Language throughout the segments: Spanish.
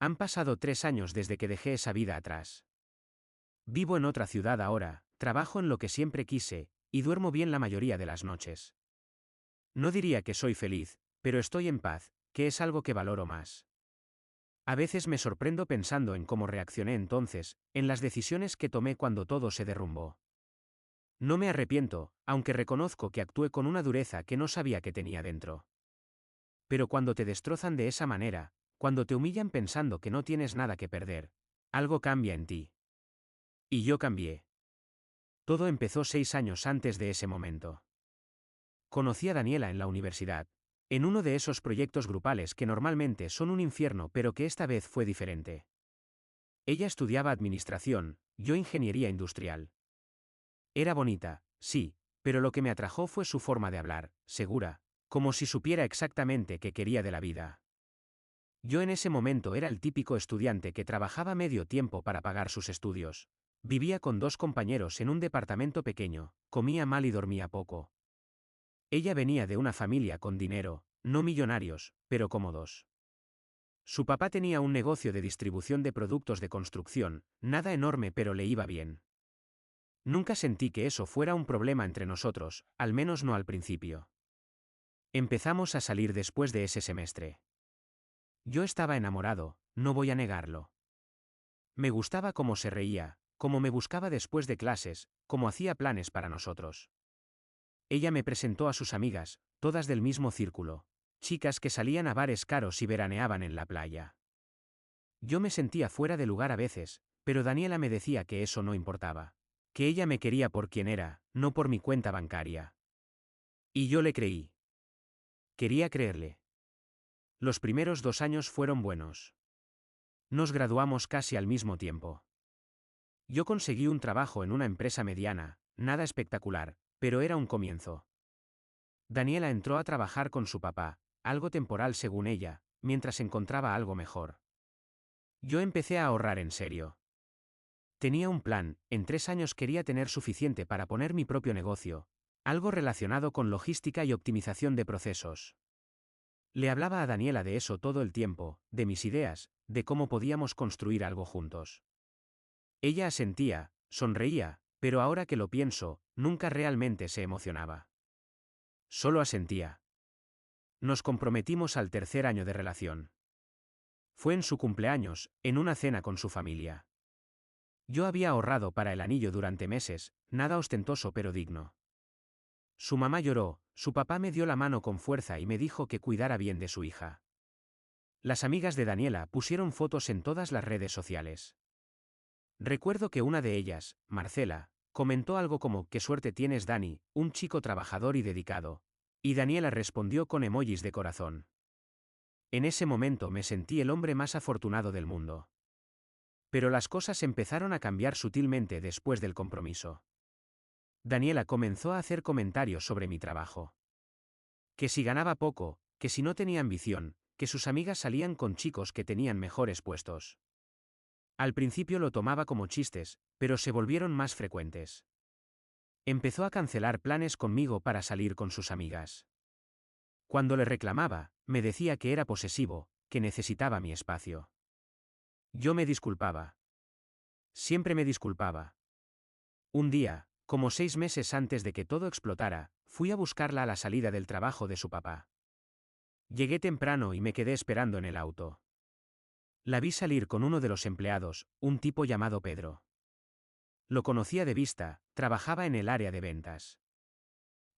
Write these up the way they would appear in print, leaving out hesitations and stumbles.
Han pasado 3 años desde que dejé esa vida atrás. Vivo en otra ciudad ahora, trabajo en lo que siempre quise, y duermo bien la mayoría de las noches. No diría que soy feliz, pero estoy en paz, que es algo que valoro más. A veces me sorprendo pensando en cómo reaccioné entonces, en las decisiones que tomé cuando todo se derrumbó. No me arrepiento, aunque reconozco que actué con una dureza que no sabía que tenía dentro. Pero cuando te destrozan de esa manera, cuando te humillan pensando que no tienes nada que perder, algo cambia en ti. Y yo cambié. Todo empezó 6 años antes de ese momento. Conocí a Daniela en la universidad, en uno de esos proyectos grupales que normalmente son un infierno pero que esta vez fue diferente. Ella estudiaba administración, yo ingeniería industrial. Era bonita, sí, pero lo que me atrajo fue su forma de hablar, segura, como si supiera exactamente qué quería de la vida. Yo en ese momento era el típico estudiante que trabajaba medio tiempo para pagar sus estudios. Vivía con 2 compañeros en un departamento pequeño, comía mal y dormía poco. Ella venía de una familia con dinero, no millonarios, pero cómodos. Su papá tenía un negocio de distribución de productos de construcción, nada enorme pero le iba bien. Nunca sentí que eso fuera un problema entre nosotros, al menos no al principio. Empezamos a salir después de ese semestre. Yo estaba enamorado, no voy a negarlo. Me gustaba cómo se reía, cómo me buscaba después de clases, cómo hacía planes para nosotros. Ella me presentó a sus amigas, todas del mismo círculo, chicas que salían a bares caros y veraneaban en la playa. Yo me sentía fuera de lugar a veces, pero Daniela me decía que eso no importaba. Que ella me quería por quien era, no por mi cuenta bancaria. Y yo le creí. Quería creerle. Los primeros 2 años fueron buenos. Nos graduamos casi al mismo tiempo. Yo conseguí un trabajo en una empresa mediana, nada espectacular, pero era un comienzo. Daniela entró a trabajar con su papá, algo temporal según ella, mientras encontraba algo mejor. Yo empecé a ahorrar en serio. Tenía un plan, en 3 años quería tener suficiente para poner mi propio negocio, algo relacionado con logística y optimización de procesos. Le hablaba a Daniela de eso todo el tiempo, de mis ideas, de cómo podíamos construir algo juntos. Ella asentía, sonreía, pero ahora que lo pienso, nunca realmente se emocionaba. Solo asentía. Nos comprometimos al tercer año de relación. Fue en su cumpleaños, en una cena con su familia. Yo había ahorrado para el anillo durante meses, nada ostentoso pero digno. Su mamá lloró, su papá me dio la mano con fuerza y me dijo que cuidara bien de su hija. Las amigas de Daniela pusieron fotos en todas las redes sociales. Recuerdo que una de ellas, Marcela, comentó algo como «Qué suerte tienes, Dani, un chico trabajador y dedicado». Y Daniela respondió con emojis de corazón. En ese momento me sentí el hombre más afortunado del mundo. Pero las cosas empezaron a cambiar sutilmente después del compromiso. Daniela comenzó a hacer comentarios sobre mi trabajo. Que si ganaba poco, que si no tenía ambición, que sus amigas salían con chicos que tenían mejores puestos. Al principio lo tomaba como chistes, pero se volvieron más frecuentes. Empezó a cancelar planes conmigo para salir con sus amigas. Cuando le reclamaba, me decía que era posesivo, que necesitaba mi espacio. Yo me disculpaba. Siempre me disculpaba. Un día, como 6 meses antes de que todo explotara, fui a buscarla a la salida del trabajo de su papá. Llegué temprano y me quedé esperando en el auto. La vi salir con uno de los empleados, un tipo llamado Pedro. Lo conocía de vista, trabajaba en el área de ventas.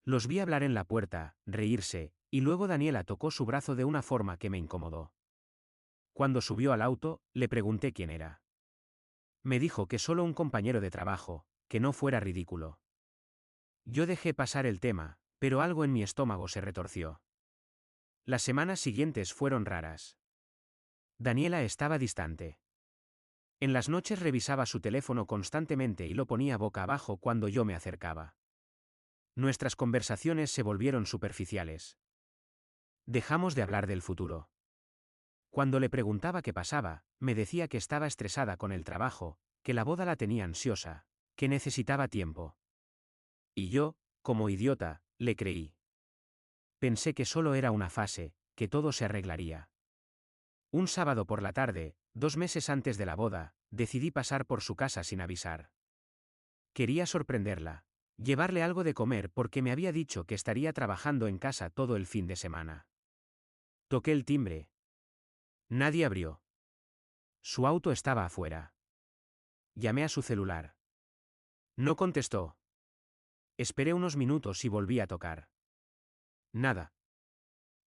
Los vi hablar en la puerta, reírse, y luego Daniela tocó su brazo de una forma que me incomodó. Cuando subió al auto, le pregunté quién era. Me dijo que solo un compañero de trabajo, que no fuera ridículo. Yo dejé pasar el tema, pero algo en mi estómago se retorció. Las semanas siguientes fueron raras. Daniela estaba distante. En las noches revisaba su teléfono constantemente y lo ponía boca abajo cuando yo me acercaba. Nuestras conversaciones se volvieron superficiales. Dejamos de hablar del futuro. Cuando le preguntaba qué pasaba, me decía que estaba estresada con el trabajo, que la boda la tenía ansiosa, que necesitaba tiempo. Y yo, como idiota, le creí. Pensé que solo era una fase, que todo se arreglaría. Un sábado por la tarde, 2 meses antes de la boda, decidí pasar por su casa sin avisar. Quería sorprenderla. Llevarle algo de comer porque me había dicho que estaría trabajando en casa todo el fin de semana. Toqué el timbre. Nadie abrió. Su auto estaba afuera. Llamé a su celular. No contestó. Esperé unos minutos y volví a tocar. Nada.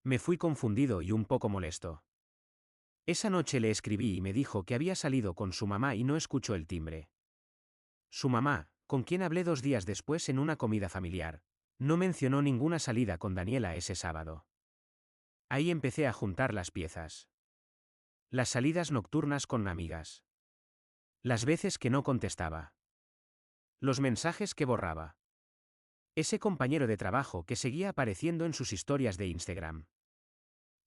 Me fui confundido y un poco molesto. Esa noche le escribí y me dijo que había salido con su mamá y no escuchó el timbre. Su mamá, con quien hablé 2 días después en una comida familiar, no mencionó ninguna salida con Daniela ese sábado. Ahí empecé a juntar las piezas. Las salidas nocturnas con amigas. Las veces que no contestaba. Los mensajes que borraba. Ese compañero de trabajo que seguía apareciendo en sus historias de Instagram.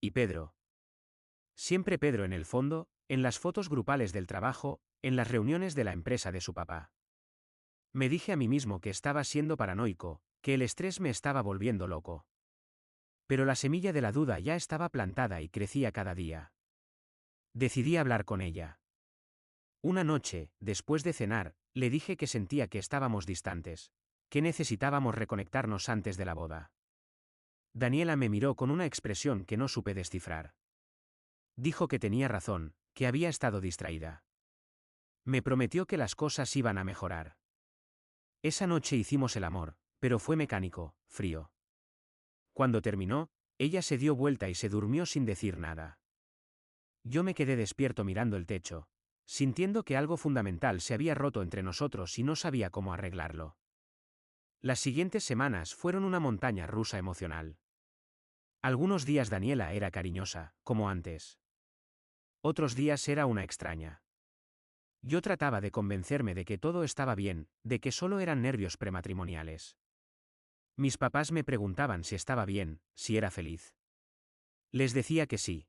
Y Pedro. Siempre Pedro en el fondo, en las fotos grupales del trabajo, en las reuniones de la empresa de su papá. Me dije a mí mismo que estaba siendo paranoico, que el estrés me estaba volviendo loco. Pero la semilla de la duda ya estaba plantada y crecía cada día. Decidí hablar con ella. Una noche, después de cenar, le dije que sentía que estábamos distantes, que necesitábamos reconectarnos antes de la boda. Daniela me miró con una expresión que no supe descifrar. Dijo que tenía razón, que había estado distraída. Me prometió que las cosas iban a mejorar. Esa noche hicimos el amor, pero fue mecánico, frío. Cuando terminó, ella se dio vuelta y se durmió sin decir nada. Yo me quedé despierto mirando el techo, sintiendo que algo fundamental se había roto entre nosotros y no sabía cómo arreglarlo. Las siguientes semanas fueron una montaña rusa emocional. Algunos días Daniela era cariñosa, como antes. Otros días era una extraña. Yo trataba de convencerme de que todo estaba bien, de que solo eran nervios prematrimoniales. Mis papás me preguntaban si estaba bien, si era feliz. Les decía que sí.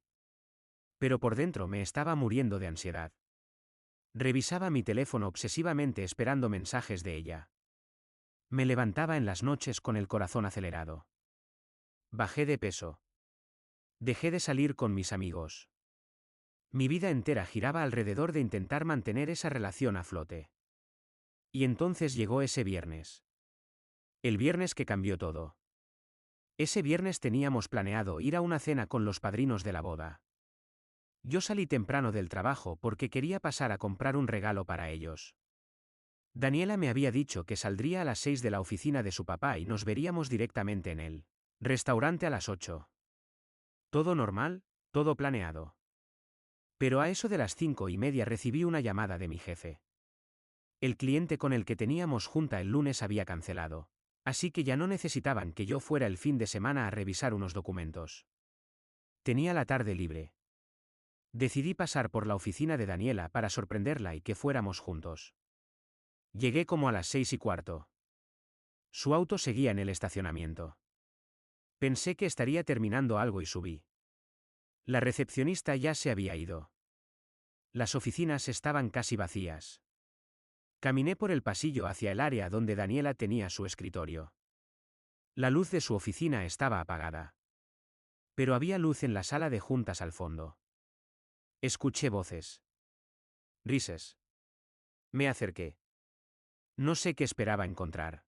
Pero por dentro me estaba muriendo de ansiedad. Revisaba mi teléfono obsesivamente esperando mensajes de ella. Me levantaba en las noches con el corazón acelerado. Bajé de peso. Dejé de salir con mis amigos. Mi vida entera giraba alrededor de intentar mantener esa relación a flote. Y entonces llegó ese viernes. El viernes que cambió todo. Ese viernes teníamos planeado ir a una cena con los padrinos de la boda. Yo salí temprano del trabajo porque quería pasar a comprar un regalo para ellos. Daniela me había dicho que saldría a las 6 de la oficina de su papá y nos veríamos directamente en el restaurante a las 8. Todo normal, todo planeado. Pero a eso de las 5:30 recibí una llamada de mi jefe. El cliente con el que teníamos junta el lunes había cancelado, así que ya no necesitaban que yo fuera el fin de semana a revisar unos documentos. Tenía la tarde libre. Decidí pasar por la oficina de Daniela para sorprenderla y que fuéramos juntos. Llegué como a las 6:15. Su auto seguía en el estacionamiento. Pensé que estaría terminando algo y subí. La recepcionista ya se había ido. Las oficinas estaban casi vacías. Caminé por el pasillo hacia el área donde Daniela tenía su escritorio. La luz de su oficina estaba apagada. Pero había luz en la sala de juntas al fondo. Escuché voces. Risas. Me acerqué. No sé qué esperaba encontrar.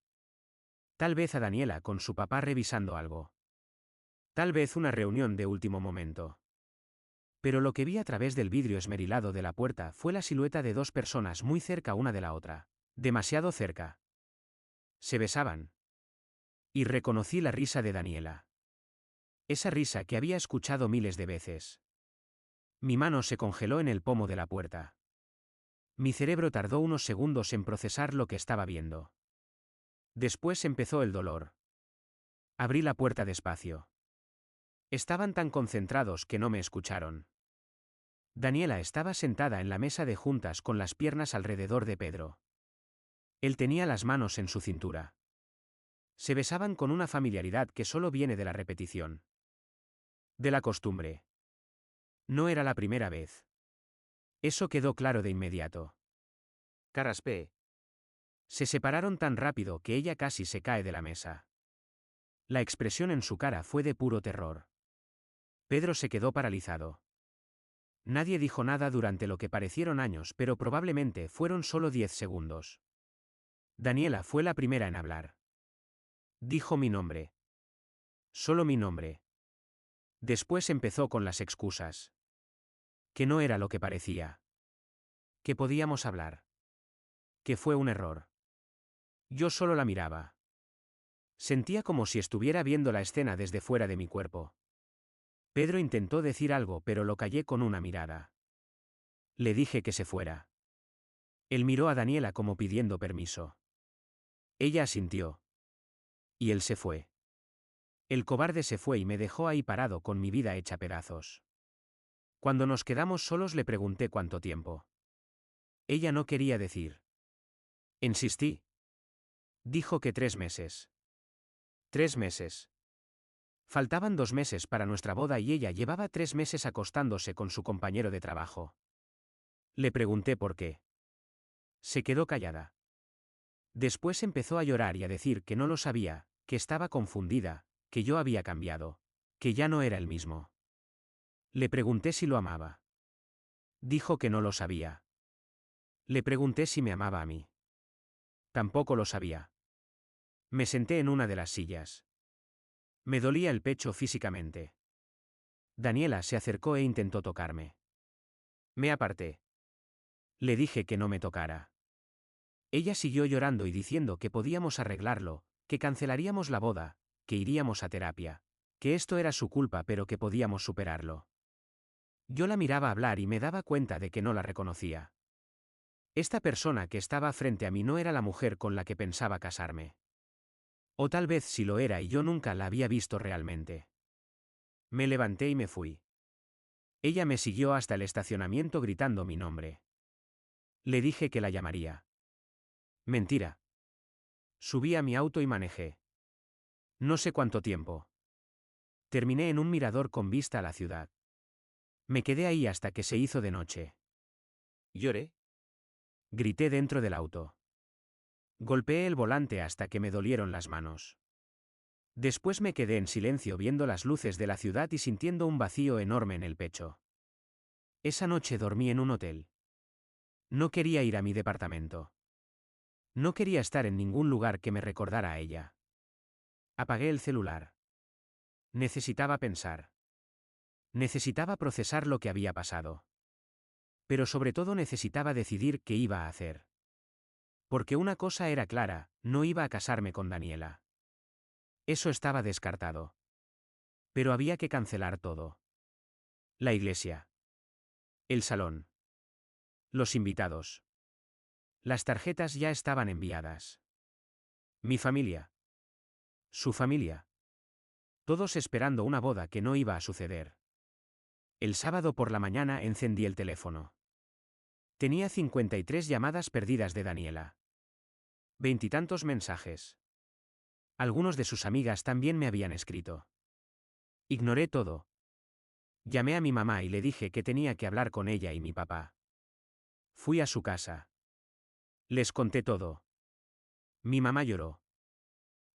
Tal vez a Daniela con su papá revisando algo. Tal vez una reunión de último momento. Pero lo que vi a través del vidrio esmerilado de la puerta fue la silueta de dos personas muy cerca una de la otra. Demasiado cerca. Se besaban. Y reconocí la risa de Daniela. Esa risa que había escuchado miles de veces. Mi mano se congeló en el pomo de la puerta. Mi cerebro tardó unos segundos en procesar lo que estaba viendo. Después empezó el dolor. Abrí la puerta despacio. Estaban tan concentrados que no me escucharon. Daniela estaba sentada en la mesa de juntas con las piernas alrededor de Pedro. Él tenía las manos en su cintura. Se besaban con una familiaridad que solo viene de la repetición. De la costumbre. No era la primera vez. Eso quedó claro de inmediato. Carraspé. Se separaron tan rápido que ella casi se cae de la mesa. La expresión en su cara fue de puro terror. Pedro se quedó paralizado. Nadie dijo nada durante lo que parecieron años, pero probablemente fueron solo 10 segundos. Daniela fue la primera en hablar. Dijo mi nombre. Solo mi nombre. Después empezó con las excusas. Que no era lo que parecía. Que podíamos hablar. Que fue un error. Yo solo la miraba. Sentía como si estuviera viendo la escena desde fuera de mi cuerpo. Pedro intentó decir algo, pero lo callé con una mirada. Le dije que se fuera. Él miró a Daniela como pidiendo permiso. Ella asintió. Y él se fue. El cobarde se fue y me dejó ahí parado con mi vida hecha pedazos. Cuando nos quedamos solos le pregunté cuánto tiempo. Ella no quería decir. Insistí. Dijo que 3 meses. 3 meses. Faltaban 2 meses para nuestra boda y ella llevaba 3 meses acostándose con su compañero de trabajo. Le pregunté por qué. Se quedó callada. Después empezó a llorar y a decir que no lo sabía, que estaba confundida, que yo había cambiado, que ya no era el mismo. Le pregunté si lo amaba. Dijo que no lo sabía. Le pregunté si me amaba a mí. Tampoco lo sabía. Me senté en una de las sillas. Me dolía el pecho físicamente. Daniela se acercó e intentó tocarme. Me aparté. Le dije que no me tocara. Ella siguió llorando y diciendo que podíamos arreglarlo, que cancelaríamos la boda, que iríamos a terapia, que esto era su culpa pero que podíamos superarlo. Yo la miraba hablar y me daba cuenta de que no la reconocía. Esta persona que estaba frente a mí no era la mujer con la que pensaba casarme. O tal vez sí lo era y yo nunca la había visto realmente. Me levanté y me fui. Ella me siguió hasta el estacionamiento gritando mi nombre. Le dije que la llamaría. Mentira. Subí a mi auto y manejé. No sé cuánto tiempo. Terminé en un mirador con vista a la ciudad. Me quedé ahí hasta que se hizo de noche. ¿Lloré? Grité dentro del auto. Golpeé el volante hasta que me dolieron las manos. Después me quedé en silencio viendo las luces de la ciudad y sintiendo un vacío enorme en el pecho. Esa noche dormí en un hotel. No quería ir a mi departamento. No quería estar en ningún lugar que me recordara a ella. Apagué el celular. Necesitaba pensar. Necesitaba procesar lo que había pasado. Pero sobre todo necesitaba decidir qué iba a hacer. Porque una cosa era clara, no iba a casarme con Daniela. Eso estaba descartado. Pero había que cancelar todo. La iglesia. El salón. Los invitados. Las tarjetas ya estaban enviadas. Mi familia. Su familia. Todos esperando una boda que no iba a suceder. El sábado por la mañana encendí el teléfono. Tenía 53 llamadas perdidas de Daniela. 20 y tantos mensajes. Algunos de sus amigas también me habían escrito. Ignoré todo. Llamé a mi mamá y le dije que tenía que hablar con ella y mi papá. Fui a su casa. Les conté todo. Mi mamá lloró.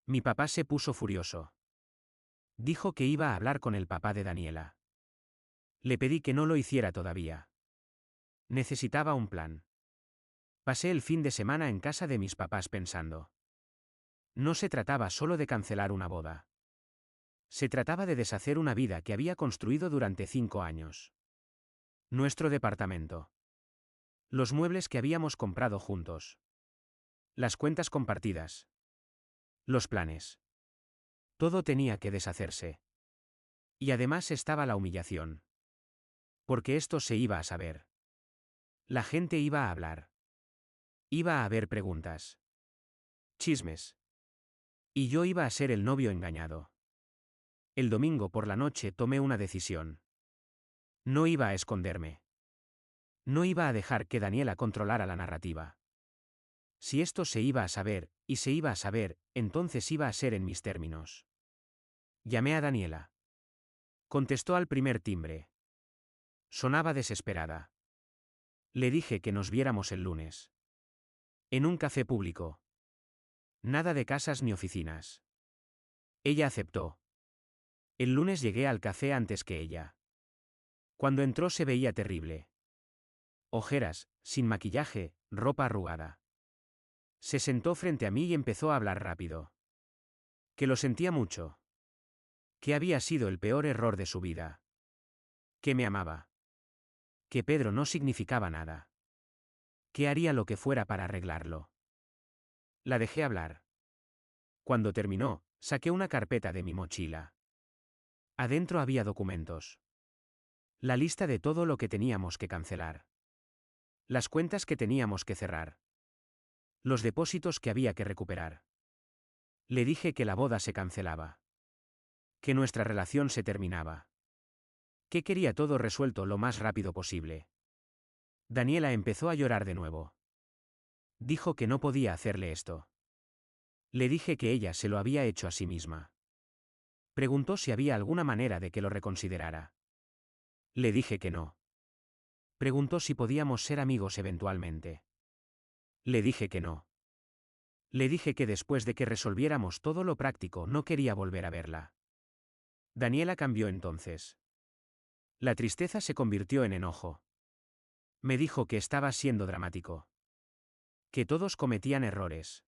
Mi papá se puso furioso. Dijo que iba a hablar con el papá de Daniela. Le pedí que no lo hiciera todavía. Necesitaba un plan. Pasé el fin de semana en casa de mis papás pensando. No se trataba solo de cancelar una boda. Se trataba de deshacer una vida que había construido durante 5 años. Nuestro departamento. Los muebles que habíamos comprado juntos. Las cuentas compartidas. Los planes. Todo tenía que deshacerse. Y además estaba la humillación. Porque esto se iba a saber. La gente iba a hablar. Iba a haber preguntas. Chismes. Y yo iba a ser el novio engañado. El domingo por la noche tomé una decisión. No iba a esconderme. No iba a dejar que Daniela controlara la narrativa. Si esto se iba a saber, y se iba a saber, entonces iba a ser en mis términos. Llamé a Daniela. Contestó al primer timbre. Sonaba desesperada. Le dije que nos viéramos el lunes. En un café público. Nada de casas ni oficinas. Ella aceptó. El lunes llegué al café antes que ella. Cuando entró se veía terrible. Ojeras, sin maquillaje, ropa arrugada. Se sentó frente a mí y empezó a hablar rápido. Que lo sentía mucho. Que había sido el peor error de su vida. Que me amaba. Que Pedro no significaba nada. Que haría lo que fuera para arreglarlo. La dejé hablar. Cuando terminó, saqué una carpeta de mi mochila. Adentro había documentos. La lista de todo lo que teníamos que cancelar. Las cuentas que teníamos que cerrar. Los depósitos que había que recuperar. Le dije que la boda se cancelaba. Que nuestra relación se terminaba. Que quería todo resuelto lo más rápido posible. Daniela empezó a llorar de nuevo. Dijo que no podía hacerle esto. Le dije que ella se lo había hecho a sí misma. Preguntó si había alguna manera de que lo reconsiderara. Le dije que no. Preguntó si podíamos ser amigos eventualmente. Le dije que no. Le dije que después de que resolviéramos todo lo práctico no quería volver a verla. Daniela cambió entonces. La tristeza se convirtió en enojo. Me dijo que estaba siendo dramático. Que todos cometían errores.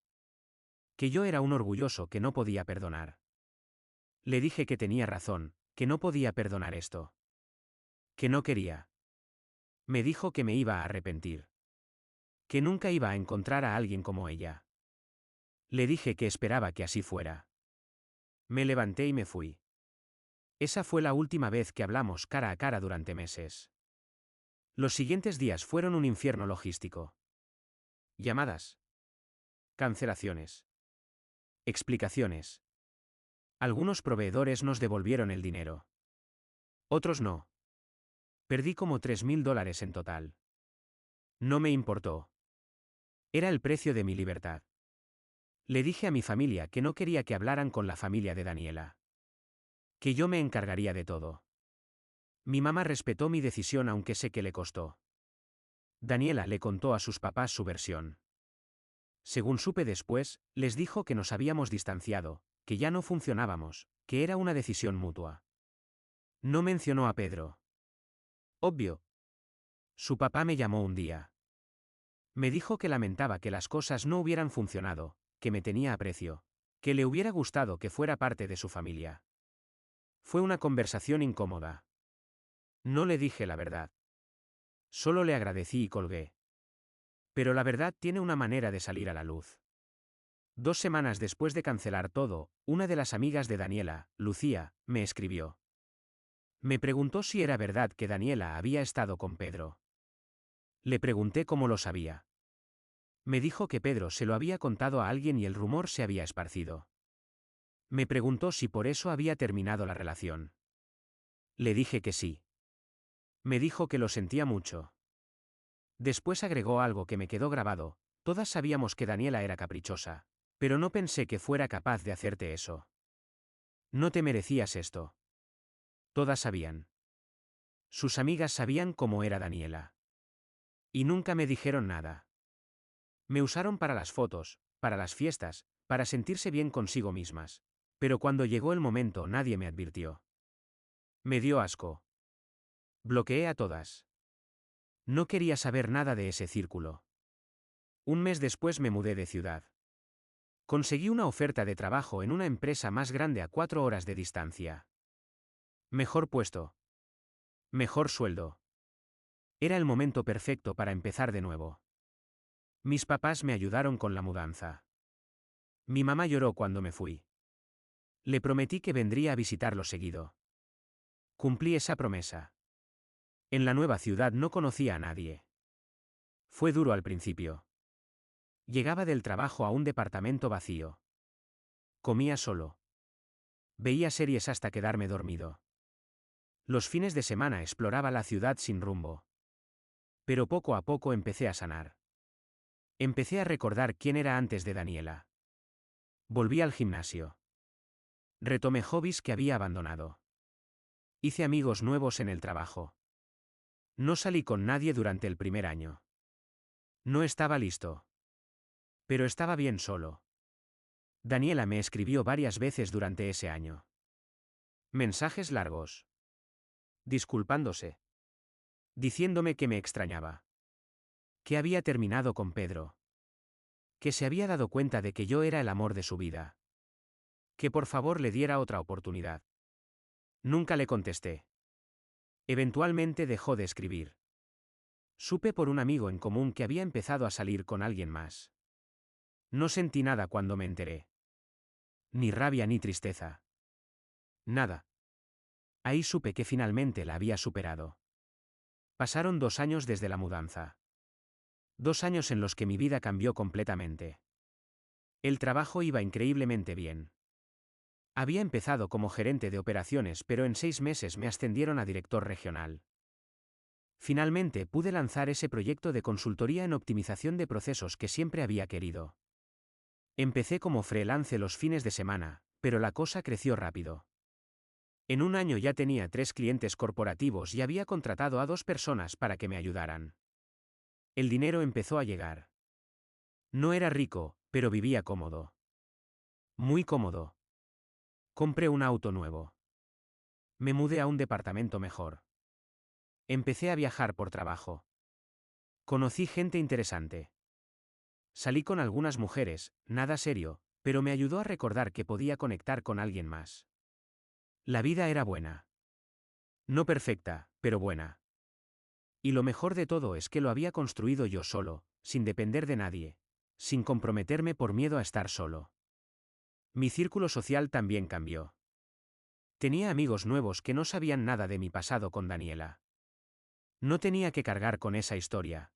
Que yo era un orgulloso que no podía perdonar. Le dije que tenía razón, que no podía perdonar esto. Que no quería. Me dijo que me iba a arrepentir. Que nunca iba a encontrar a alguien como ella. Le dije que esperaba que así fuera. Me levanté y me fui. Esa fue la última vez que hablamos cara a cara durante meses. Los siguientes días fueron un infierno logístico. Llamadas. Cancelaciones. Explicaciones. Algunos proveedores nos devolvieron el dinero. Otros no. Perdí como $3.000 en total. No me importó. Era el precio de mi libertad. Le dije a mi familia que no quería que hablaran con la familia de Daniela. Que yo me encargaría de todo. Mi mamá respetó mi decisión aunque sé que le costó. Daniela le contó a sus papás su versión. Según supe después, les dijo que nos habíamos distanciado, que ya no funcionábamos, que era una decisión mutua. No mencionó a Pedro. Obvio. Su papá me llamó un día. Me dijo que lamentaba que las cosas no hubieran funcionado, que me tenía aprecio, que le hubiera gustado que fuera parte de su familia. Fue una conversación incómoda. No le dije la verdad. Solo le agradecí y colgué. Pero la verdad tiene una manera de salir a la luz. 2 semanas después de cancelar todo, una de las amigas de Daniela, Lucía, me escribió. Me preguntó si era verdad que Daniela había estado con Pedro. Le pregunté cómo lo sabía. Me dijo que Pedro se lo había contado a alguien y el rumor se había esparcido. Me preguntó si por eso había terminado la relación. Le dije que sí. Me dijo que lo sentía mucho. Después agregó algo que me quedó grabado: todas sabíamos que Daniela era caprichosa, pero no pensé que fuera capaz de hacerte eso. No te merecías esto. Todas sabían. Sus amigas sabían cómo era Daniela. Y nunca me dijeron nada. Me usaron para las fotos, para las fiestas, para sentirse bien consigo mismas. Pero cuando llegó el momento nadie me advirtió. Me dio asco. Bloqueé a todas. No quería saber nada de ese círculo. Un mes después me mudé de ciudad. Conseguí una oferta de trabajo en una empresa más grande a 4 horas de distancia. Mejor puesto. Mejor sueldo. Era el momento perfecto para empezar de nuevo. Mis papás me ayudaron con la mudanza. Mi mamá lloró cuando me fui. Le prometí que vendría a visitarlo seguido. Cumplí esa promesa. En la nueva ciudad no conocía a nadie. Fue duro al principio. Llegaba del trabajo a un departamento vacío. Comía solo. Veía series hasta quedarme dormido. Los fines de semana exploraba la ciudad sin rumbo. Pero poco a poco empecé a sanar. Empecé a recordar quién era antes de Daniela. Volví al gimnasio. Retomé hobbies que había abandonado. Hice amigos nuevos en el trabajo. No salí con nadie durante el primer año. No estaba listo. Pero estaba bien solo. Daniela me escribió varias veces durante ese año. Mensajes largos. Disculpándose. diciéndome que me extrañaba. Que había terminado con Pedro. Que se había dado cuenta de que yo era el amor de su vida. Que por favor le diera otra oportunidad. Nunca le contesté. Eventualmente dejó de escribir. Supe por un amigo en común que había empezado a salir con alguien más. No sentí nada cuando me enteré. Ni rabia ni tristeza. Nada. Ahí supe que finalmente la había superado. Pasaron 2 años desde la mudanza. 2 años en los que mi vida cambió completamente. El trabajo iba increíblemente bien. Había empezado como gerente de operaciones, pero en 6 meses me ascendieron a director regional. Finalmente pude lanzar ese proyecto de consultoría en optimización de procesos que siempre había querido. Empecé como freelance los fines de semana, pero la cosa creció rápido. En un año ya tenía 3 clientes corporativos y había contratado a 2 personas para que me ayudaran. El dinero empezó a llegar. No era rico, pero vivía cómodo. Muy cómodo. Compré un auto nuevo. Me mudé a un departamento mejor. Empecé a viajar por trabajo. Conocí gente interesante. Salí con algunas mujeres, nada serio, pero me ayudó a recordar que podía conectar con alguien más. La vida era buena. No perfecta, pero buena. Y lo mejor de todo es que lo había construido yo solo, sin depender de nadie, sin comprometerme por miedo a estar solo. Mi círculo social también cambió. Tenía amigos nuevos que no sabían nada de mi pasado con Daniela. No tenía que cargar con esa historia.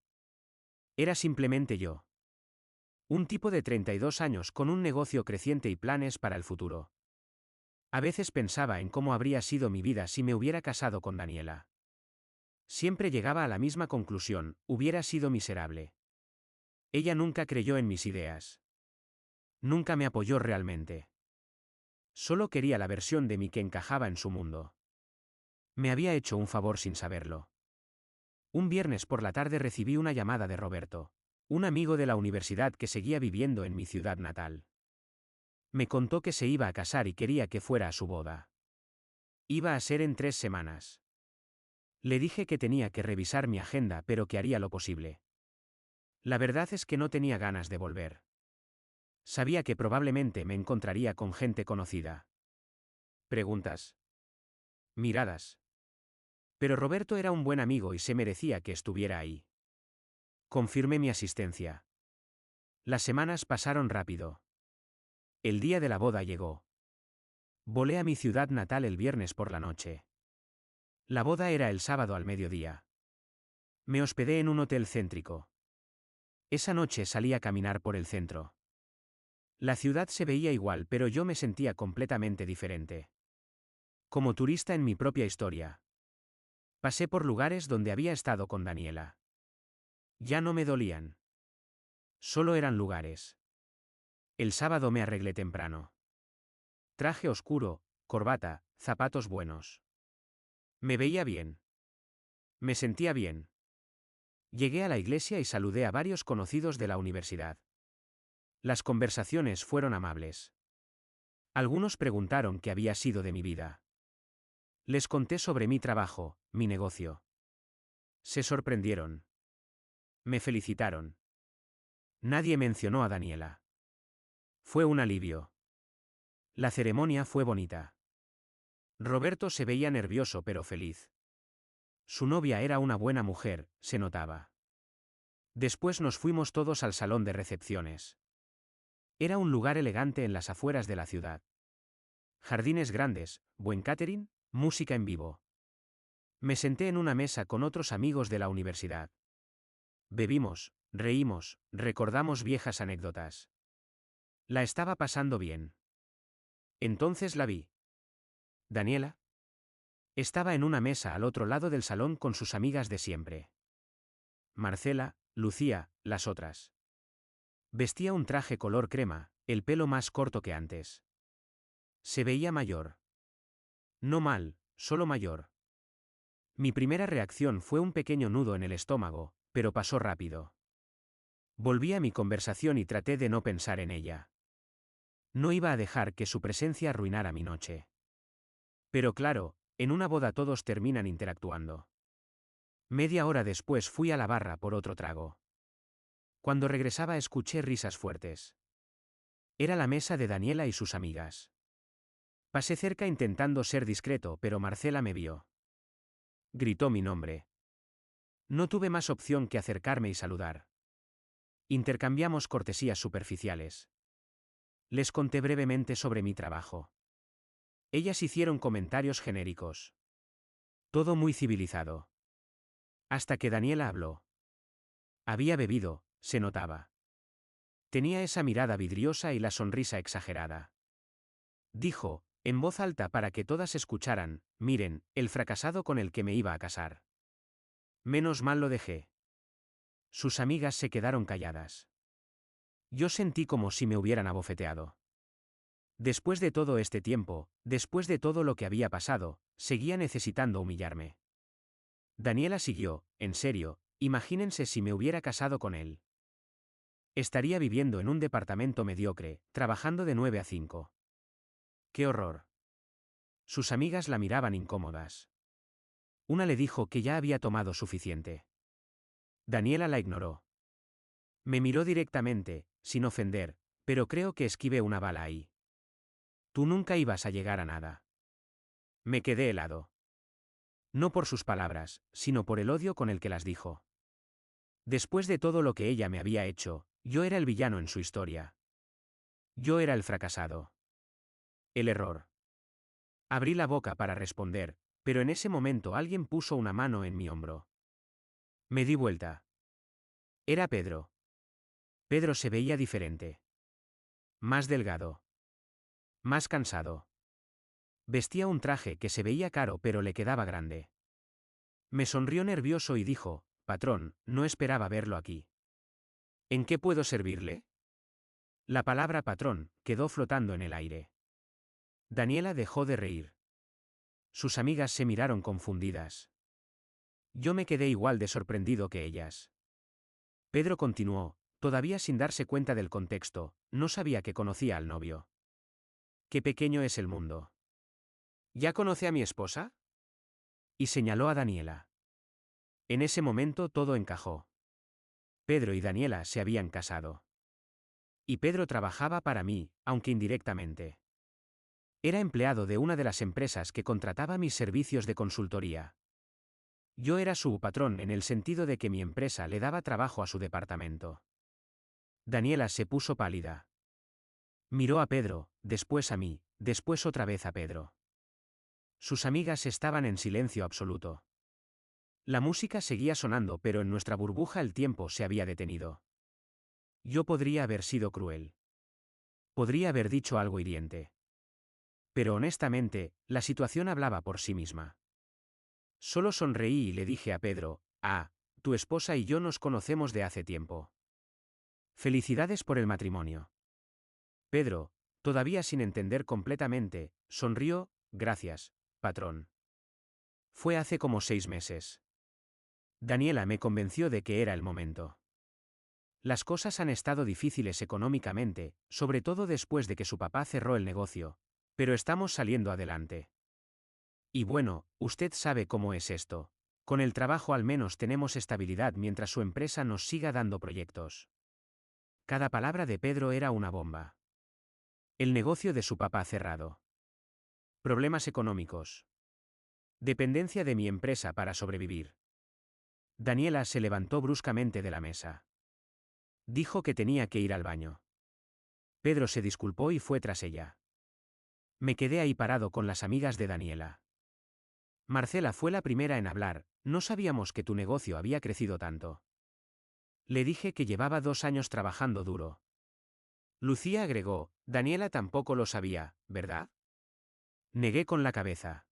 Era simplemente yo. Un tipo de 32 años con un negocio creciente y planes para el futuro. A veces pensaba en cómo habría sido mi vida si me hubiera casado con Daniela. Siempre llegaba a la misma conclusión: hubiera sido miserable. Ella nunca creyó en mis ideas. Nunca me apoyó realmente. Solo quería la versión de mí que encajaba en su mundo. Me había hecho un favor sin saberlo. Un viernes por la tarde recibí una llamada de Roberto, un amigo de la universidad que seguía viviendo en mi ciudad natal. Me contó que se iba a casar y quería que fuera a su boda. Iba a ser en 3 semanas. Le dije que tenía que revisar mi agenda, pero que haría lo posible. La verdad es que no tenía ganas de volver. Sabía que probablemente me encontraría con gente conocida. Preguntas. Miradas. Pero Roberto era un buen amigo y se merecía que estuviera ahí. Confirmé mi asistencia. Las semanas pasaron rápido. El día de la boda llegó. Volé a mi ciudad natal el viernes por la noche. La boda era el sábado al mediodía. Me hospedé en un hotel céntrico. Esa noche salí a caminar por el centro. La ciudad se veía igual, pero yo me sentía completamente diferente. Como turista en mi propia historia. Pasé por lugares donde había estado con Daniela. Ya no me dolían. Solo eran lugares. El sábado me arreglé temprano. Traje oscuro, corbata, zapatos buenos. Me veía bien. Me sentía bien. Llegué a la iglesia y saludé a varios conocidos de la universidad. Las conversaciones fueron amables. Algunos preguntaron qué había sido de mi vida. Les conté sobre mi trabajo, mi negocio. Se sorprendieron. Me felicitaron. Nadie mencionó a Daniela. Fue un alivio. La ceremonia fue bonita. Roberto se veía nervioso pero feliz. Su novia era una buena mujer, se notaba. Después nos fuimos todos al salón de recepciones. Era un lugar elegante en las afueras de la ciudad. Jardines grandes, buen catering, música en vivo. Me senté en una mesa con otros amigos de la universidad. Bebimos, reímos, recordamos viejas anécdotas. La estaba pasando bien. Entonces la vi. Daniela. Estaba en una mesa al otro lado del salón con sus amigas de siempre. Marcela, Lucía, las otras. Vestía un traje color crema, el pelo más corto que antes. Se veía mayor. No mal, solo mayor. Mi primera reacción fue un pequeño nudo en el estómago, pero pasó rápido. Volví a mi conversación y traté de no pensar en ella. No iba a dejar que su presencia arruinara mi noche. Pero claro, en una boda todos terminan interactuando. Media hora después fui a la barra por otro trago. Cuando regresaba escuché risas fuertes. Era la mesa de Daniela y sus amigas. Pasé cerca intentando ser discreto, pero Marcela me vio. Gritó mi nombre. No tuve más opción que acercarme y saludar. Intercambiamos cortesías superficiales. Les conté brevemente sobre mi trabajo. Ellas hicieron comentarios genéricos. Todo muy civilizado. Hasta que Daniela habló. Había bebido, se notaba. Tenía esa mirada vidriosa y la sonrisa exagerada. Dijo, en voz alta para que todas escucharan, miren, el fracasado con el que me iba a casar. Menos mal lo dejé. Sus amigas se quedaron calladas. Yo sentí como si me hubieran abofeteado. Después de todo este tiempo, después de todo lo que había pasado, seguía necesitando humillarme. Daniela siguió, en serio, imagínense si me hubiera casado con él. Estaría viviendo en un departamento mediocre, trabajando de 9 a 5. ¡Qué horror! Sus amigas la miraban incómodas. Una le dijo que ya había tomado suficiente. Daniela la ignoró. Me miró directamente, sin ofender, pero creo que esquivé una bala ahí. Tú nunca ibas a llegar a nada. Me quedé helado. No por sus palabras, sino por el odio con el que las dijo. Después de todo lo que ella me había hecho, yo era el villano en su historia. Yo era el fracasado. El error. Abrí la boca para responder, pero en ese momento alguien puso una mano en mi hombro. Me di vuelta. Era Pedro. Pedro se veía diferente. Más delgado. Más cansado. Vestía un traje que se veía caro pero le quedaba grande. Me sonrió nervioso y dijo, patrón, no esperaba verlo aquí. ¿En qué puedo servirle? La palabra patrón quedó flotando en el aire. Daniela dejó de reír. Sus amigas se miraron confundidas. Yo me quedé igual de sorprendido que ellas. Pedro continuó, todavía sin darse cuenta del contexto, no sabía que conocía al novio. Qué pequeño es el mundo. ¿Ya conoce a mi esposa? Y señaló a Daniela. En ese momento todo encajó. Pedro y Daniela se habían casado. Y Pedro trabajaba para mí, aunque indirectamente. Era empleado de una de las empresas que contrataba mis servicios de consultoría. Yo era su patrón en el sentido de que mi empresa le daba trabajo a su departamento. Daniela se puso pálida. Miró a Pedro, después a mí, después otra vez a Pedro. Sus amigas estaban en silencio absoluto. La música seguía sonando, pero en nuestra burbuja el tiempo se había detenido. Yo podría haber sido cruel. Podría haber dicho algo hiriente. Pero honestamente, la situación hablaba por sí misma. Solo sonreí y le dije a Pedro, tu esposa y yo nos conocemos de hace tiempo. Felicidades por el matrimonio. Pedro, todavía sin entender completamente, sonrió, gracias, patrón. Fue hace como 6 meses. Daniela me convenció de que era el momento. Las cosas han estado difíciles económicamente, sobre todo después de que su papá cerró el negocio, pero estamos saliendo adelante. Y bueno, usted sabe cómo es esto. Con el trabajo al menos tenemos estabilidad mientras su empresa nos siga dando proyectos. Cada palabra de Pedro era una bomba. El negocio de su papá cerrado. Problemas económicos. Dependencia de mi empresa para sobrevivir. Daniela se levantó bruscamente de la mesa. Dijo que tenía que ir al baño. Pedro se disculpó y fue tras ella. Me quedé ahí parado con las amigas de Daniela. Marcela fue la primera en hablar, no sabíamos que tu negocio había crecido tanto. Le dije que llevaba 2 años trabajando duro. Lucía agregó, Daniela tampoco lo sabía, ¿verdad? Negué con la cabeza.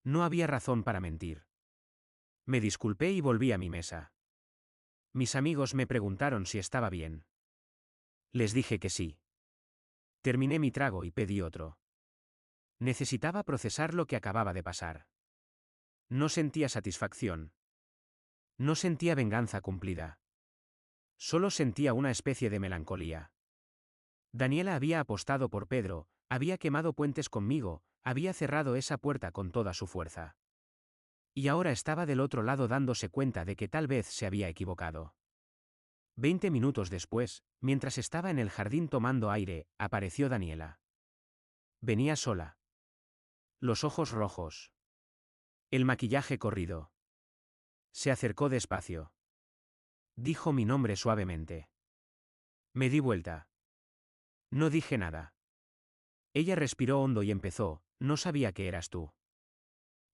No había razón para mentir. Me disculpé y volví a mi mesa. Mis amigos me preguntaron si estaba bien. Les dije que sí. Terminé mi trago y pedí otro. Necesitaba procesar lo que acababa de pasar. No sentía satisfacción. No sentía venganza cumplida. Solo sentía una especie de melancolía. Daniela había apostado por Pedro, había quemado puentes conmigo, había cerrado esa puerta con toda su fuerza. Y ahora estaba del otro lado dándose cuenta de que tal vez se había equivocado. 20 minutos después, mientras estaba en el jardín tomando aire, apareció Daniela. Venía sola. Los ojos rojos. El maquillaje corrido. Se acercó despacio. Dijo mi nombre suavemente. Me di vuelta. No dije nada. Ella respiró hondo y empezó, no sabía que eras tú.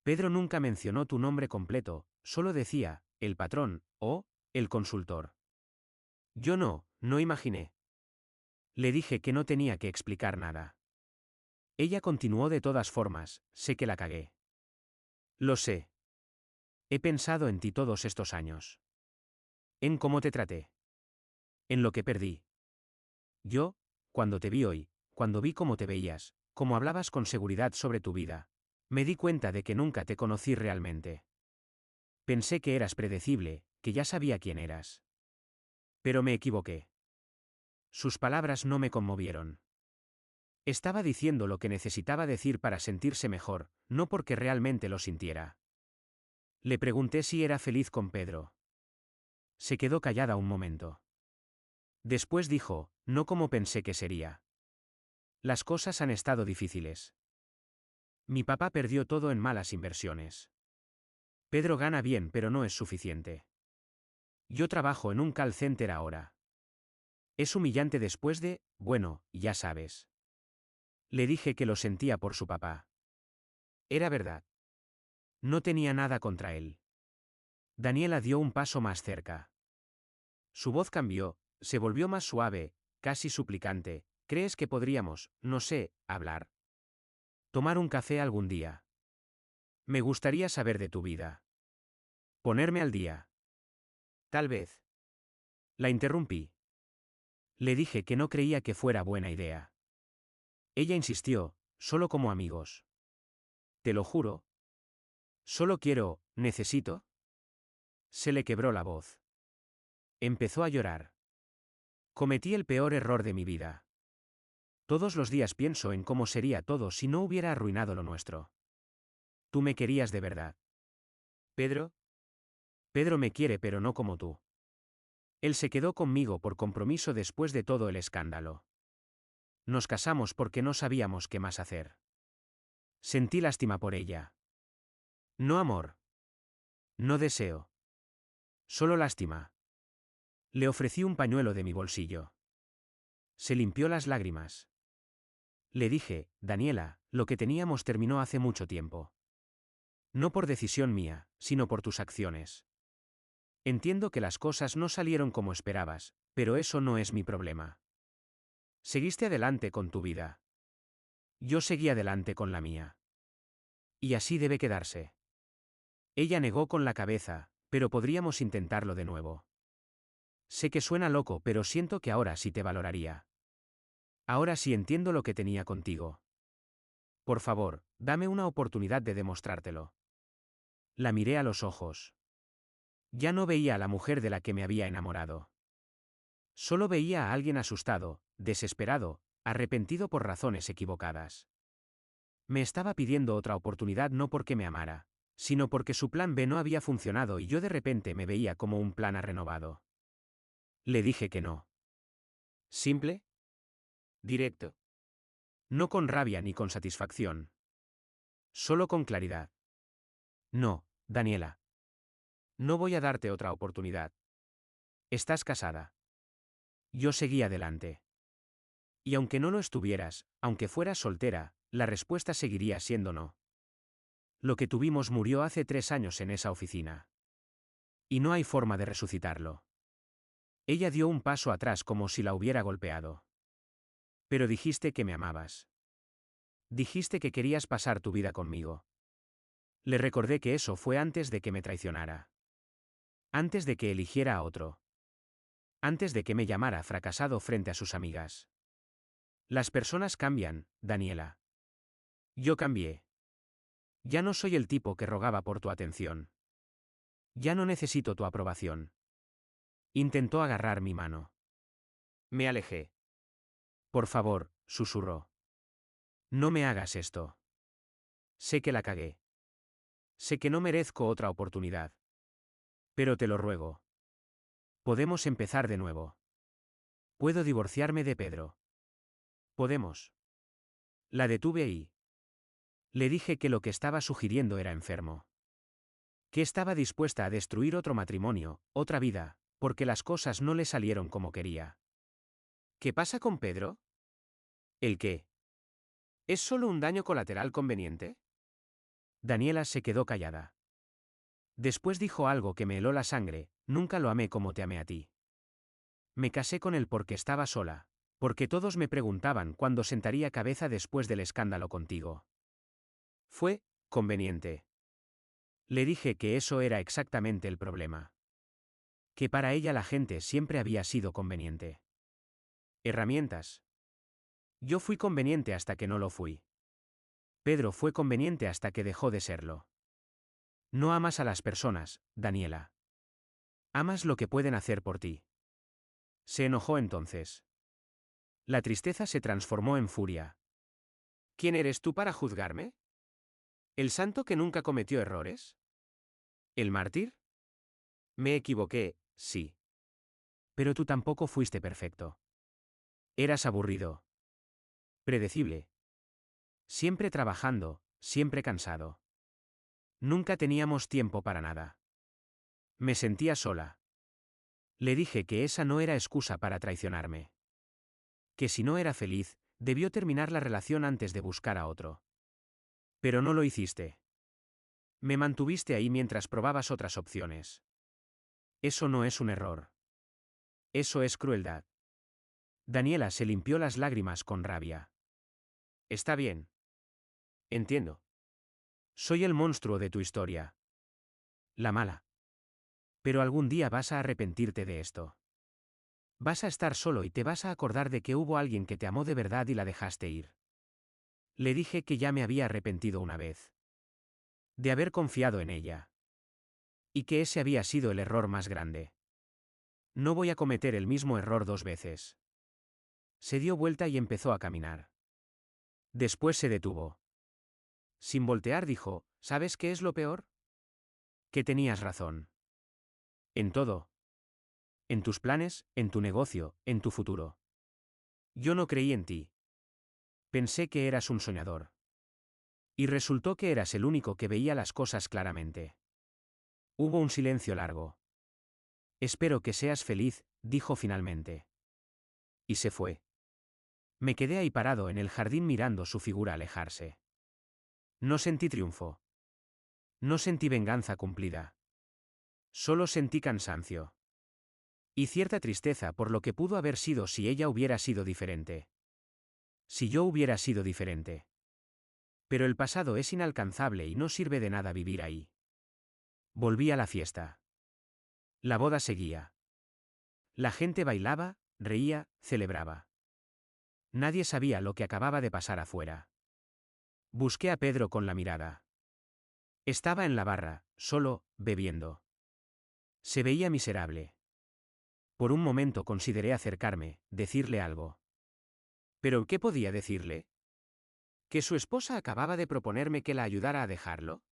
Pedro nunca mencionó tu nombre completo, solo decía, el patrón, o, el consultor. Yo no imaginé. Le dije que no tenía que explicar nada. Ella continuó de todas formas, sé que la cagué. Lo sé. He pensado en ti todos estos años. En cómo te traté. En lo que perdí. Yo, cuando te vi hoy, cuando vi cómo te veías, cómo hablabas con seguridad sobre tu vida, me di cuenta de que nunca te conocí realmente. Pensé que eras predecible, que ya sabía quién eras. Pero me equivoqué. Sus palabras no me conmovieron. Estaba diciendo lo que necesitaba decir para sentirse mejor, no porque realmente lo sintiera. Le pregunté si era feliz con Pedro. Se quedó callada un momento. Después dijo, no como pensé que sería. Las cosas han estado difíciles. Mi papá perdió todo en malas inversiones. Pedro gana bien pero no es suficiente. Yo trabajo en un call center ahora. Es humillante después de, bueno, ya sabes. Le dije que lo sentía por su papá. Era verdad. No tenía nada contra él. Daniela dio un paso más cerca. Su voz cambió, se volvió más suave, casi suplicante. ¿Crees que podríamos, no sé, hablar? Tomar un café algún día. Me gustaría saber de tu vida. Ponerme al día. Tal vez. La interrumpí. Le dije que no creía que fuera buena idea. Ella insistió, solo como amigos. Te lo juro. Solo necesito. Se le quebró la voz. Empezó a llorar. Cometí el peor error de mi vida. Todos los días pienso en cómo sería todo si no hubiera arruinado lo nuestro. Tú me querías de verdad. ¿Pedro? Pedro me quiere pero no como tú. Él se quedó conmigo por compromiso después de todo el escándalo. Nos casamos porque no sabíamos qué más hacer. Sentí lástima por ella. No amor. No deseo. Solo lástima. Le ofrecí un pañuelo de mi bolsillo. Se limpió las lágrimas. Le dije, Daniela, lo que teníamos terminó hace mucho tiempo. No por decisión mía, sino por tus acciones. Entiendo que las cosas no salieron como esperabas, pero eso no es mi problema. Seguiste adelante con tu vida. Yo seguí adelante con la mía. Y así debe quedarse. Ella negó con la cabeza, pero podríamos intentarlo de nuevo. Sé que suena loco, pero siento que ahora sí te valoraría. Ahora sí entiendo lo que tenía contigo. Por favor, dame una oportunidad de demostrártelo. La miré a los ojos. Ya no veía a la mujer de la que me había enamorado. Solo veía a alguien asustado, desesperado, arrepentido por razones equivocadas. Me estaba pidiendo otra oportunidad no porque me amara, sino porque su plan B no había funcionado y yo de repente me veía como un plan A renovado. Le dije que no. Simple. Directo. No con rabia ni con satisfacción. Solo con claridad. No, Daniela. No voy a darte otra oportunidad. Estás casada. Yo seguí adelante. Y aunque no lo estuvieras, aunque fueras soltera, la respuesta seguiría siendo no. Lo que tuvimos murió hace 3 años en esa oficina. Y no hay forma de resucitarlo. Ella dio un paso atrás como si la hubiera golpeado. Pero dijiste que me amabas. Dijiste que querías pasar tu vida conmigo. Le recordé que eso fue antes de que me traicionara. Antes de que eligiera a otro. Antes de que me llamara fracasado frente a sus amigas. Las personas cambian, Daniela. Yo cambié. Ya no soy el tipo que rogaba por tu atención. Ya no necesito tu aprobación. Intentó agarrar mi mano. Me alejé. Por favor, susurró. No me hagas esto. Sé que la cagué. Sé que no merezco otra oportunidad. Pero te lo ruego. Podemos empezar de nuevo. Puedo divorciarme de Pedro. Podemos. La detuve y le dije que lo que estaba sugiriendo era enfermo. Que estaba dispuesta a destruir otro matrimonio, otra vida, porque las cosas no le salieron como quería. ¿Qué pasa con Pedro? ¿El qué? ¿Es solo un daño colateral conveniente? Daniela se quedó callada. Después dijo algo que me heló la sangre: nunca lo amé como te amé a ti. Me casé con él porque estaba sola, porque todos me preguntaban cuándo sentaría cabeza después del escándalo contigo. Fue conveniente. Le dije que eso era exactamente el problema. Que para ella la gente siempre había sido conveniente. Herramientas. Yo fui conveniente hasta que no lo fui. Pedro fue conveniente hasta que dejó de serlo. No amas a las personas, Daniela. Amas lo que pueden hacer por ti. Se enojó entonces. La tristeza se transformó en furia. ¿Quién eres tú para juzgarme? ¿El santo que nunca cometió errores? ¿El mártir? Me equivoqué, sí. Pero tú tampoco fuiste perfecto. Eras aburrido. Predecible. Siempre trabajando, siempre cansado. Nunca teníamos tiempo para nada. Me sentía sola. Le dije que esa no era excusa para traicionarme. Que si no era feliz, debió terminar la relación antes de buscar a otro. Pero no lo hiciste. Me mantuviste ahí mientras probabas otras opciones. Eso no es un error. Eso es crueldad. Daniela se limpió las lágrimas con rabia. Está bien. Entiendo. Soy el monstruo de tu historia. La mala. Pero algún día vas a arrepentirte de esto. Vas a estar solo y te vas a acordar de que hubo alguien que te amó de verdad y la dejaste ir. Le dije que ya me había arrepentido una vez. De haber confiado en ella. Y que ese había sido el error más grande. No voy a cometer el mismo error dos veces. Se dio vuelta y empezó a caminar. Después se detuvo. Sin voltear dijo: ¿sabes qué es lo peor? Que tenías razón. En todo. En tus planes, en tu negocio, en tu futuro. Yo no creí en ti. Pensé que eras un soñador. Y resultó que eras el único que veía las cosas claramente. Hubo un silencio largo. Espero que seas feliz, dijo finalmente. Y se fue. Me quedé ahí parado en el jardín mirando su figura alejarse. No sentí triunfo. No sentí venganza cumplida. Solo sentí cansancio. Y cierta tristeza por lo que pudo haber sido si ella hubiera sido diferente. Si yo hubiera sido diferente. Pero el pasado es inalcanzable y no sirve de nada vivir ahí. Volví a la fiesta. La boda seguía. La gente bailaba, reía, celebraba. Nadie sabía lo que acababa de pasar afuera. Busqué a Pedro con la mirada. Estaba en la barra, solo, bebiendo. Se veía miserable. Por un momento consideré acercarme, decirle algo. ¿Pero qué podía decirle? ¿Que su esposa acababa de proponerme que la ayudara a dejarlo?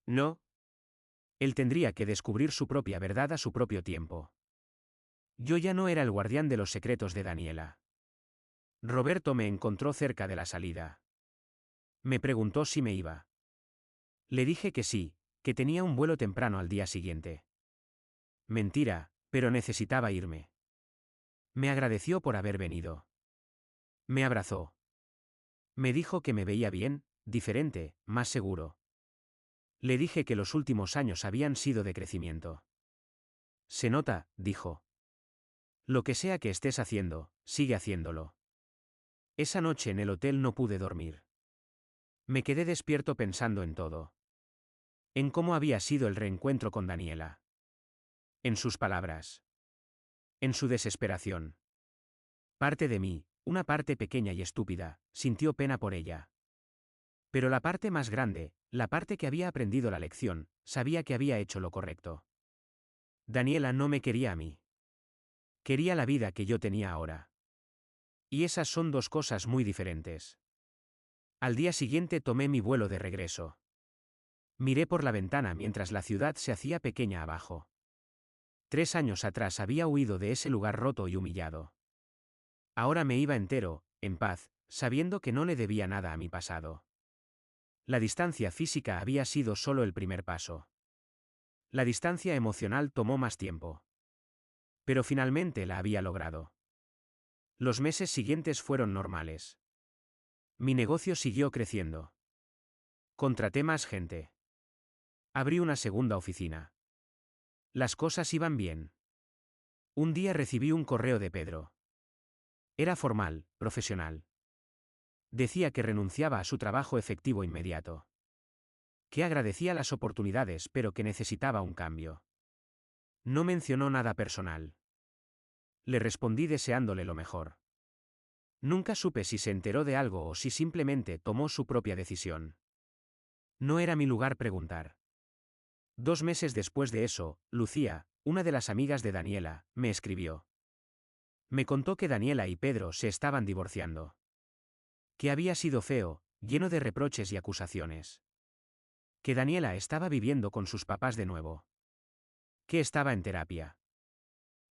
No. Él tendría que descubrir su propia verdad a su propio tiempo. Yo ya no era el guardián de los secretos de Daniela. Roberto me encontró cerca de la salida. Me preguntó si me iba. Le dije que sí, que tenía un vuelo temprano al día siguiente. Mentira, pero necesitaba irme. Me agradeció por haber venido. Me abrazó. Me dijo que me veía bien, diferente, más seguro. Le dije que los últimos años habían sido de crecimiento. Se nota, dijo. Lo que sea que estés haciendo, sigue haciéndolo. Esa noche en el hotel no pude dormir. Me quedé despierto pensando en todo. En cómo había sido el reencuentro con Daniela. En sus palabras. En su desesperación. Parte de mí, una parte pequeña y estúpida, sintió pena por ella. Pero la parte más grande, la parte que había aprendido la lección, sabía que había hecho lo correcto. Daniela no me quería a mí. Quería la vida que yo tenía ahora. Y esas son dos cosas muy diferentes. Al día siguiente tomé mi vuelo de regreso. Miré por la ventana mientras la ciudad se hacía pequeña abajo. 3 años atrás había huido de ese lugar roto y humillado. Ahora me iba entero, en paz, sabiendo que no le debía nada a mi pasado. La distancia física había sido solo el primer paso. La distancia emocional tomó más tiempo. Pero finalmente la había logrado. Los meses siguientes fueron normales. Mi negocio siguió creciendo. Contraté más gente. Abrí una segunda oficina. Las cosas iban bien. Un día recibí un correo de Pedro. Era formal, profesional. Decía que renunciaba a su trabajo efectivo inmediato. Que agradecía las oportunidades pero que necesitaba un cambio. No mencionó nada personal. Le respondí deseándole lo mejor. Nunca supe si se enteró de algo o si simplemente tomó su propia decisión. No era mi lugar preguntar. 2 meses después de eso, Lucía, una de las amigas de Daniela, me escribió. Me contó que Daniela y Pedro se estaban divorciando. Que había sido feo, lleno de reproches y acusaciones. Que Daniela estaba viviendo con sus papás de nuevo. Que estaba en terapia.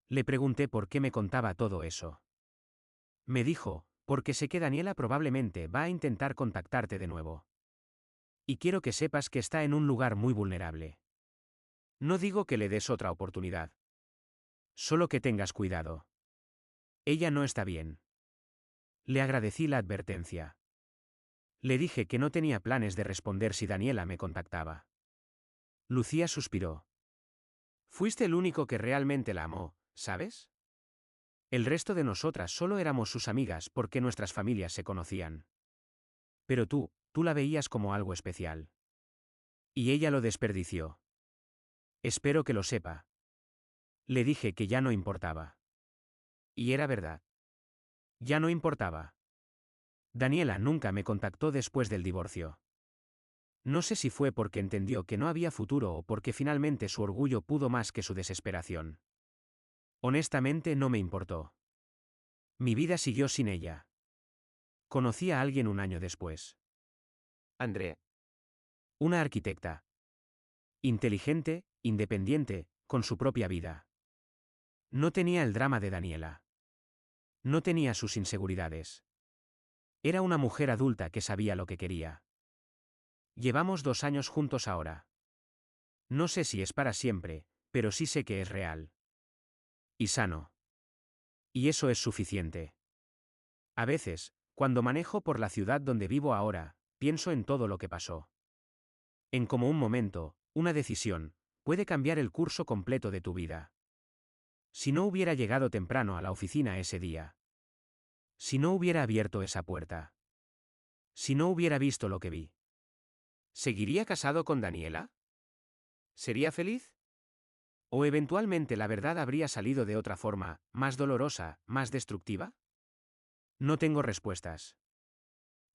Le pregunté por qué me contaba todo eso. Me dijo, porque sé que Daniela probablemente va a intentar contactarte de nuevo. Y quiero que sepas que está en un lugar muy vulnerable. No digo que le des otra oportunidad. Solo que tengas cuidado. Ella no está bien. Le agradecí la advertencia. Le dije que no tenía planes de responder si Daniela me contactaba. Lucía suspiró. Fuiste el único que realmente la amó, ¿sabes? El resto de nosotras solo éramos sus amigas porque nuestras familias se conocían. Pero tú la veías como algo especial. Y ella lo desperdició. Espero que lo sepa. Le dije que ya no importaba. Y era verdad. Ya no importaba. Daniela nunca me contactó después del divorcio. No sé si fue porque entendió que no había futuro o porque finalmente su orgullo pudo más que su desesperación. Honestamente no me importó. Mi vida siguió sin ella. Conocí a alguien un año después. André, Una arquitecta. Inteligente, independiente, con su propia vida. No tenía el drama de Daniela. No tenía sus inseguridades. Era una mujer adulta que sabía lo que quería. Llevamos 2 años juntos ahora. No sé si es para siempre, pero sí sé que es real. Y sano. Y eso es suficiente. A veces, cuando manejo por la ciudad donde vivo ahora, pienso en todo lo que pasó. En cómo un momento, una decisión, puede cambiar el curso completo de tu vida. Si no hubiera llegado temprano a la oficina ese día. Si no hubiera abierto esa puerta. Si no hubiera visto lo que vi. ¿seguiría casado con Daniela? ¿Sería feliz? O eventualmente la verdad habría salido de otra forma, más dolorosa, más destructiva. No tengo respuestas.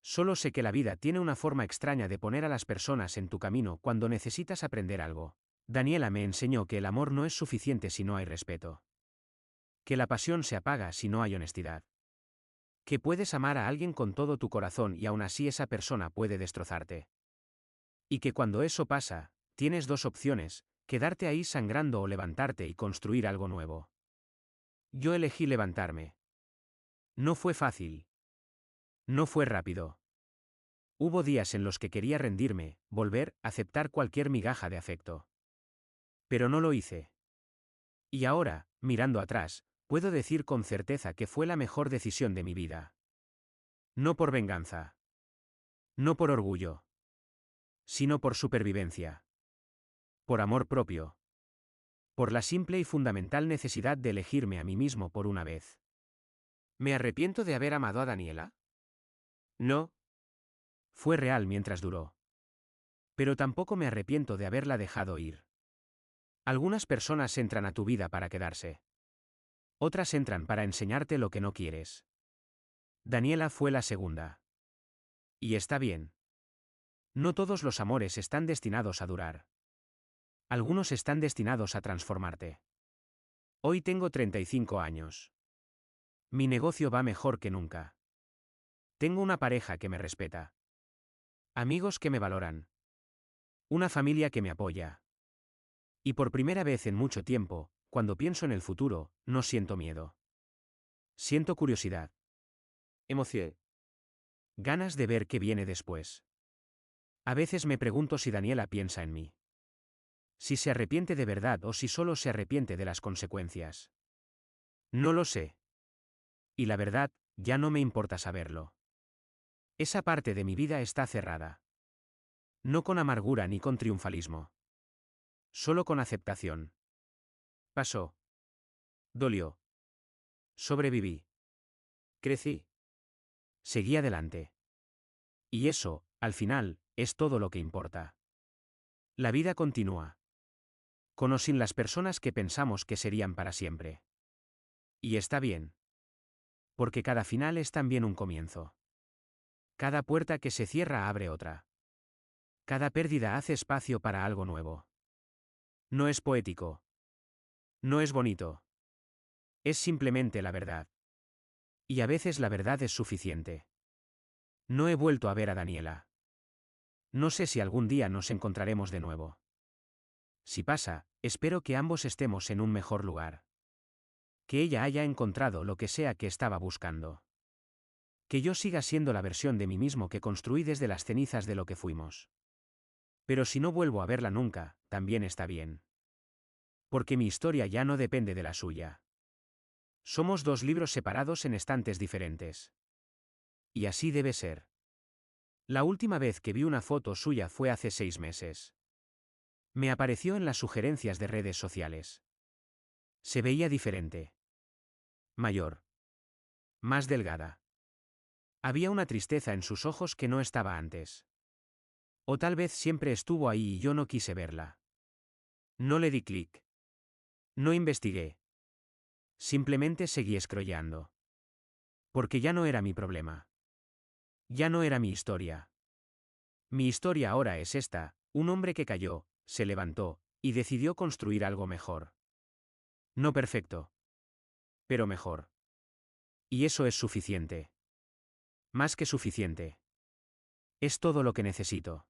Solo sé que la vida tiene una forma extraña de poner a las personas en tu camino cuando necesitas aprender algo. Daniela me enseñó que el amor no es suficiente si no hay respeto. Que la pasión se apaga si no hay honestidad. Que puedes amar a alguien con todo tu corazón y aún así esa persona puede destrozarte. Y que cuando eso pasa, tienes dos opciones, quedarte ahí sangrando o levantarte y construir algo nuevo. Yo elegí levantarme. No fue fácil. No fue rápido. Hubo días en los que quería rendirme, volver, aceptar cualquier migaja de afecto. Pero no lo hice. Y ahora, mirando atrás, puedo decir con certeza que fue la mejor decisión de mi vida. No por venganza. No por orgullo. Sino por supervivencia. Por amor propio. Por la simple y fundamental necesidad de elegirme a mí mismo por una vez. ¿Me arrepiento de haber amado a Daniela? No. Fue real mientras duró. Pero tampoco me arrepiento de haberla dejado ir. Algunas personas entran a tu vida para quedarse. Otras entran para enseñarte lo que no quieres. Daniela fue la segunda. Y está bien. No todos los amores están destinados a durar. Algunos están destinados a transformarte. Hoy tengo 35 años. Mi negocio va mejor que nunca. Tengo una pareja que me respeta. Amigos que me valoran. Una familia que me apoya. Y por primera vez en mucho tiempo, cuando pienso en el futuro, no siento miedo. Siento curiosidad. Emoción. Ganas de ver qué viene después. A veces me pregunto si Daniela piensa en mí. Si se arrepiente de verdad o si solo se arrepiente de las consecuencias. No lo sé. Y la verdad, ya no me importa saberlo. Esa parte de mi vida está cerrada. No con amargura ni con triunfalismo. Solo con aceptación. Pasó. Dolió. Sobreviví. Crecí. Seguí adelante. Y eso, al final, es todo lo que importa. La vida continúa. Con o sin las personas que pensamos que serían para siempre. Y está bien. Porque cada final es también un comienzo. Cada puerta que se cierra abre otra. Cada pérdida hace espacio para algo nuevo. No es poético. No es bonito. Es simplemente la verdad. Y a veces la verdad es suficiente. No he vuelto a ver a Daniela. No sé si algún día nos encontraremos de nuevo. Si pasa, espero que ambos estemos en un mejor lugar. Que ella haya encontrado lo que sea que estaba buscando. Que yo siga siendo la versión de mí mismo que construí desde las cenizas de lo que fuimos. Pero si no vuelvo a verla nunca, también está bien. Porque mi historia ya no depende de la suya. Somos dos libros separados en estantes diferentes. Y así debe ser. La última vez que vi una foto suya fue hace 6 meses. Me apareció en las sugerencias de redes sociales. Se veía diferente. Mayor. Más delgada. Había una tristeza en sus ojos que no estaba antes. O tal vez siempre estuvo ahí y yo no quise verla. No le di clic. No investigué. Simplemente seguí scrolleando. Porque ya no era mi problema. Ya no era mi historia. Mi historia ahora es esta: un hombre que cayó, se levantó, y decidió construir algo mejor. No perfecto. Pero mejor. Y eso es suficiente. Más que suficiente. Es todo lo que necesito.